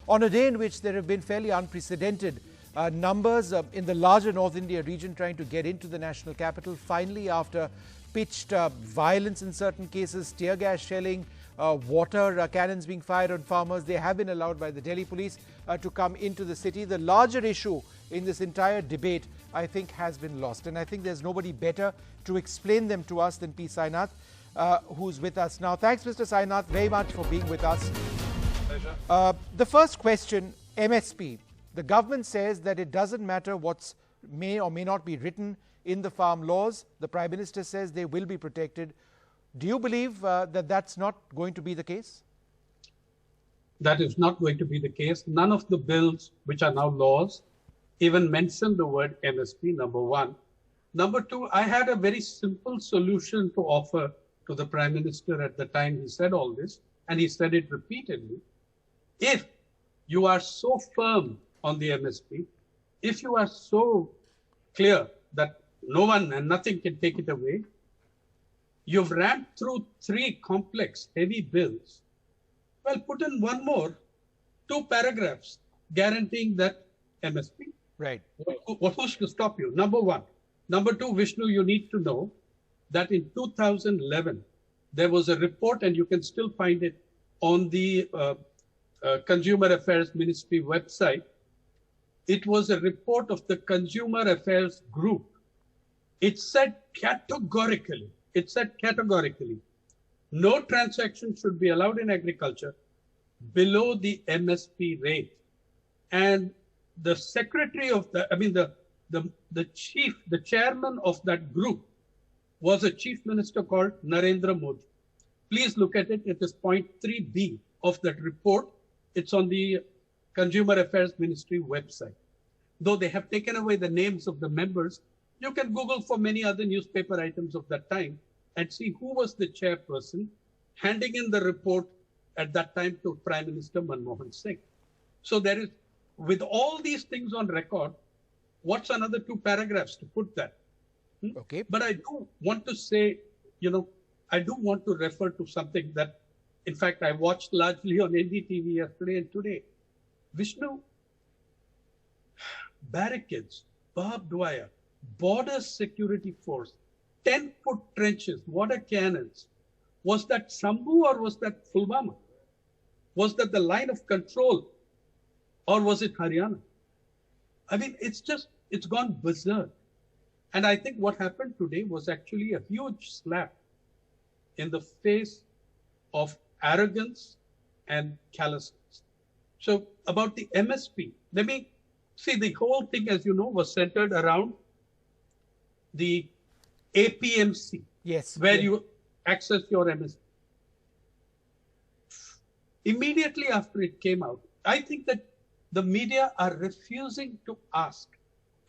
on a day in which there have been fairly unprecedented numbers in the larger North India region trying to get into the national capital. Finally, after pitched violence in certain cases, tear gas shelling, water cannons being fired on farmers, they have been allowed by the Delhi police to come into the city. The larger issue in this entire debate, I think, has been lost. And I think there's nobody better to explain them to us than P. Sainath, who's with us now. Thanks, Mr. Sainath, very much for being with us. Pleasure. The first question, MSP. The government says that it doesn't matter what may or may not be written in the farm laws. The Prime Minister says they will be protected. Do you believe that that's not going to be the case? That is not going to be the case. None of the bills which are now laws even mention the word MSP, number one. Number two, I had a very simple solution to offer to the Prime Minister at the time he said all this, and he said it repeatedly. If you are so firm on the MSP, if you are so clear that no one and nothing can take it away, you've ran through 3 complex, heavy bills. Well, put in one more, 2 paragraphs guaranteeing that MSP. Right. Who's to stop you? Number one. Number two, Vishnu, you need to know that in 2011, there was a report, and you can still find it on the Consumer Affairs Ministry website. It was a report of the Consumer Affairs Group. It said categorically, no transaction should be allowed in agriculture below the MSP rate. And the secretary of the chairman of that group was a chief minister called Narendra Modi. Please look at it. It is point 3B of that report. It's on the Consumer Affairs Ministry website. Though they have taken away the names of the members, you can Google for many other newspaper items of that time and see who was the chairperson handing in the report at that time to Prime Minister Manmohan Singh. So there is, with all these things on record, what's another 2 paragraphs to put that? Okay. But I do want to say, I do want to refer to something that, in fact, I watched largely on NDTV yesterday and today. Vishnu, barricades, barbed wire, border security force, 10-foot trenches, water cannons. Was that Sambhu or was that Pulwama? Was that the line of control or was it Haryana? I mean, it's gone berserk. And I think what happened today was actually a huge slap in the face of arrogance and callousness. So about the MSP, let me see, the whole thing, as you know, was centered around the APMC, yes, where you access your MSP. Immediately after it came out, I think that the media are refusing to ask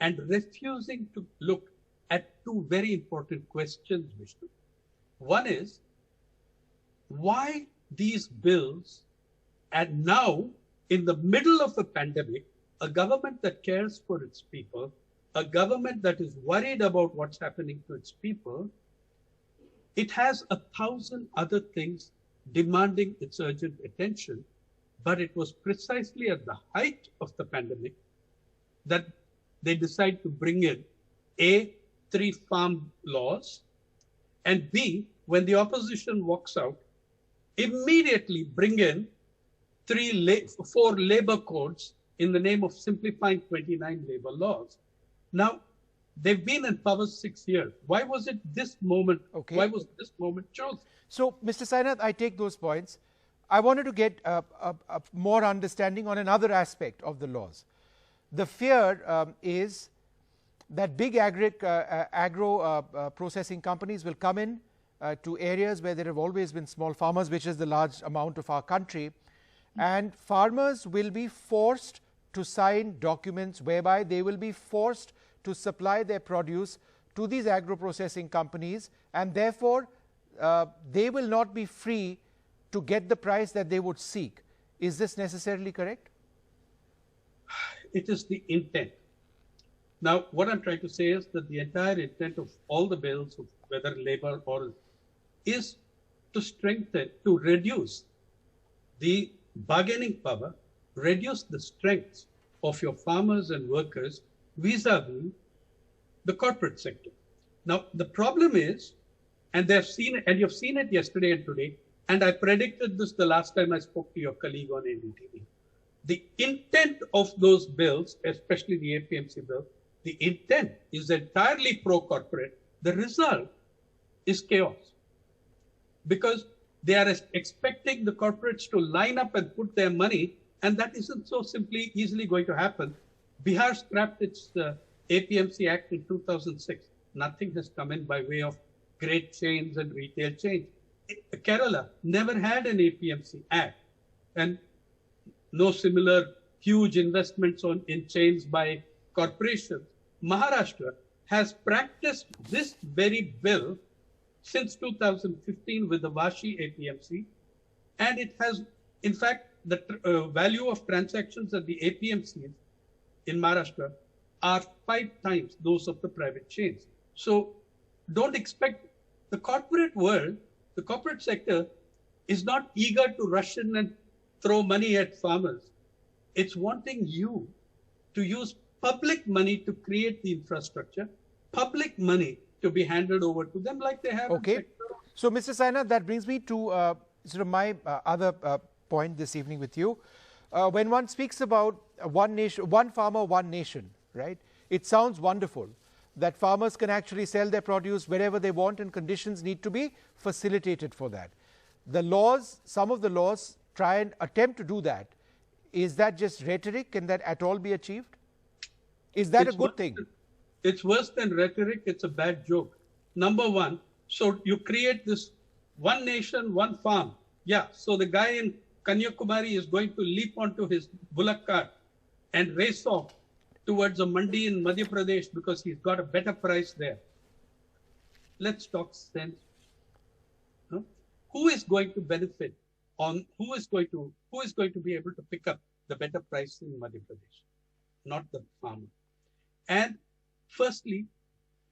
and refusing to look at 2 very important questions, Vishnu. One is, why these bills, and now in the middle of a pandemic, a government that cares for its people, a government that is worried about what's happening to its people, it has 1,000 other things demanding its urgent attention. But it was precisely at the height of the pandemic that they decide to bring in A, 3 farm laws, and B, when the opposition walks out, immediately bring in 4 labor codes in the name of simplifying 29 labor laws. Now, they've been in power 6 years. Why was it this moment? Okay. Why was this moment chosen? So, Mr. Sainath, I take those points. I wanted to get a more understanding on another aspect of the laws. The fear is that big agro processing companies will come in to areas where there have always been small farmers, which is the large amount of our country, and farmers will be forced to sign documents whereby they will be forced to supply their produce to these agro processing companies, and therefore they will not be free to get the price that they would seek. Is this necessarily correct? It is the intent. Now, what I'm trying to say is that the entire intent of all the bills, whether labor or, is to strengthen, to reduce the bargaining power, reduce the strengths of your farmers and workers vis-a-vis the corporate sector. Now, the problem is, and you've seen it yesterday and today, and I predicted this the last time I spoke to your colleague on NDTV. The intent of those bills, especially the APMC bill, the intent is entirely pro-corporate. The result is chaos. Because they are expecting the corporates to line up and put their money, and that isn't so simply easily going to happen. Bihar scrapped its APMC Act in 2006. Nothing has come in by way of great chains and retail chains. Kerala never had an APMC Act, and no similar huge investments in chains by corporations. Maharashtra has practiced this very bill since 2015 with the Vashi APMC, and it has, in fact, the value of transactions at the APMCs in Maharashtra are 5 times those of the private chains. So don't expect the corporate world, the corporate sector is not eager to rush in and throw money at farmers. It's wanting you to use public money to create the infrastructure, public money to be handed over to them like they have. Okay. So, Mr. Sainath, that brings me to sort of my other point this evening with you. When one speaks about one nation, one farmer, one nation, right? It sounds wonderful that farmers can actually sell their produce wherever they want, and conditions need to be facilitated for that. The laws, some of the laws try and attempt to do that. Is that just rhetoric? Can that at all be achieved? Is that a good thing? It's worse than rhetoric. It's a bad joke. Number one, so you create this one nation, one farm. Yeah, so the guy in Kanyakumari is going to leap onto his bullock cart and race off towards a mandi in Madhya Pradesh because he's got a better price there. Let's talk sense. No? Who is going to benefit on who is going to be able to pick up the better price in Madhya Pradesh? Not the farmer. And firstly,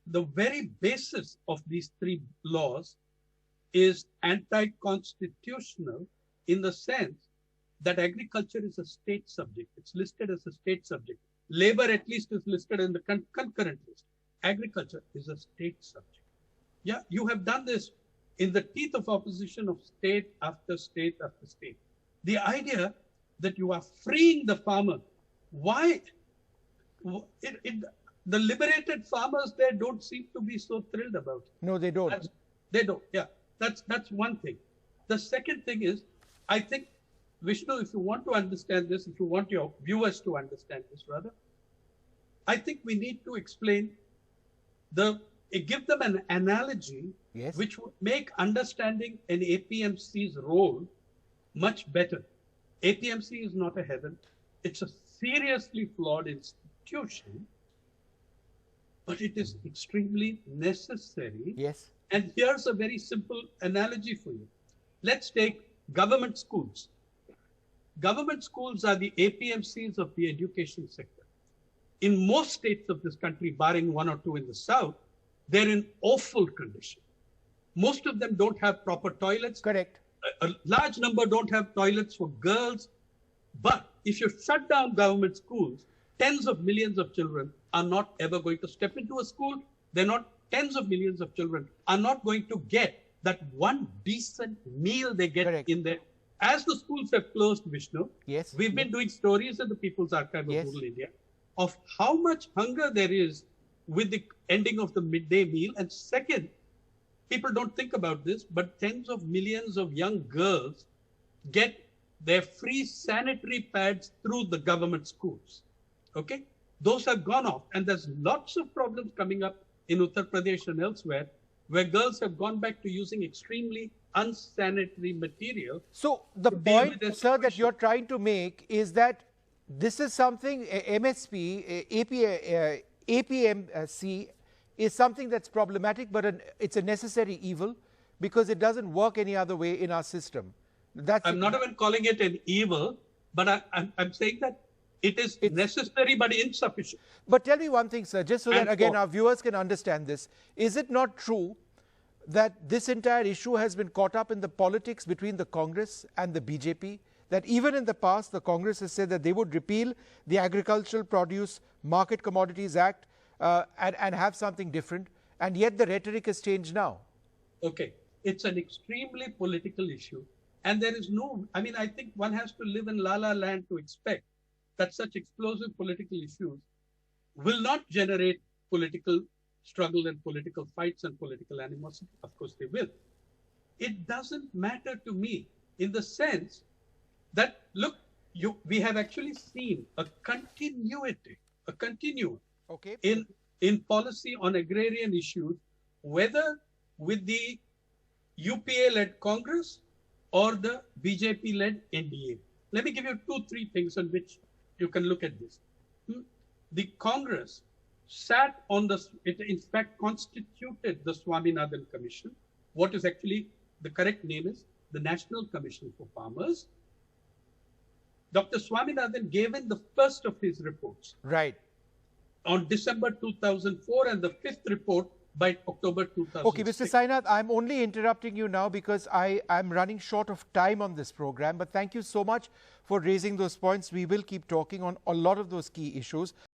the very basis of these 3 laws is anti-constitutional in the sense that agriculture is a state subject. It's listed as a state subject. Labor at least is listed in the concurrent list. Agriculture is a state subject. Yeah, you have done this in the teeth of opposition of state after state after state. The idea that you are freeing the farmer, why? The liberated farmers there don't seem to be so thrilled about it. No, they don't. They don't, yeah. That's one thing. The second thing is, I think, Vishnu, if you want to understand this, if you want your viewers to understand this rather, I think we need to explain give them an analogy which would make understanding an APMC's role much better. APMC is not a heaven. It's a seriously flawed institution, but it is extremely necessary. Yes. And here's a very simple analogy for you. Let's take government schools. Government schools are the APMCs of the education sector. In most states of this country, barring 1 or 2 in the south, they're in awful condition. Most of them don't have proper toilets. Correct. A large number don't have toilets for girls. But if you shut down government schools, tens of millions of children are not ever going to step into a school. Tens of millions of children are not going to get that one decent meal they get in there. As the schools have closed, Vishnu, we've been doing stories in the People's Archive of Rural India of how much hunger there is with the ending of the midday meal. And second, people don't think about this, but tens of millions of young girls get their free sanitary pads through the government schools. Okay? Those have gone off. And there's lots of problems coming up in Uttar Pradesh and elsewhere where girls have gone back to using extremely unsanitary material. So the point, sir, that you're trying to make is that this is something, MSP, APMC is something that's problematic, but it's a necessary evil because it doesn't work any other way in our system. I'm not even calling it an evil, but I'm saying that it's necessary but insufficient. But tell me one thing, sir, just so that again our viewers can understand this. Is it not true that this entire issue has been caught up in the politics between the Congress and the BJP? that even in the past, the Congress has said that they would repeal the Agricultural Produce Market Commodities Act and have something different, and yet the rhetoric has changed now. Okay, it's an extremely political issue, and there is no, I mean, I think one has to live in la-la land to expect that such explosive political issues will not generate political struggle and political fights and political animosity. Of course they will. It doesn't matter to me in the sense that, look, we have actually seen a continuum Okay. in policy on agrarian issues, whether with the UPA-led Congress or the BJP-led NDA. Let me give you 2-3 things on which you can look at this. The Congress sat on it in fact constituted the Swaminathan Commission. What is actually the correct name is the National Commission for Farmers. Dr. Swaminathan gave in the first of his reports. Right. On December 2004 and the fifth report by October 2006. Okay, Mr. Sainath, I'm only interrupting you now because I'm running short of time on this program. But thank you so much for raising those points. We will keep talking on a lot of those key issues.